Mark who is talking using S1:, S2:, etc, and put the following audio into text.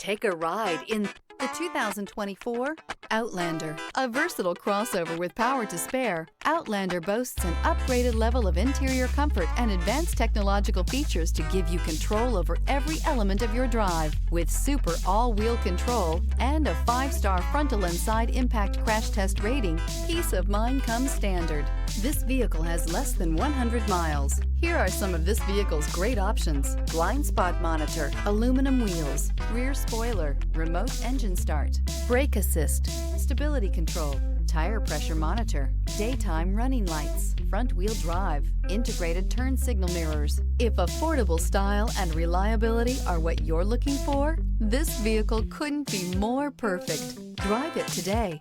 S1: Take a ride in the 2024 Outlander. A versatile crossover with power to spare, Outlander boasts an upgraded level of interior comfort and advanced technological features to give you control over every element of your drive. With super all-wheel control and a 5-star frontal and side impact crash test rating, peace of mind comes standard. This vehicle has less than 100 miles. Here are some of this vehicle's great options: blind spot monitor, aluminum wheels, rear spoiler, remote engine start, brake assist, stability control, tire pressure monitor, daytime running lights, front wheel drive, integrated turn signal mirrors. If affordable style and reliability are what you're looking for, this vehicle couldn't be more perfect. Drive it today.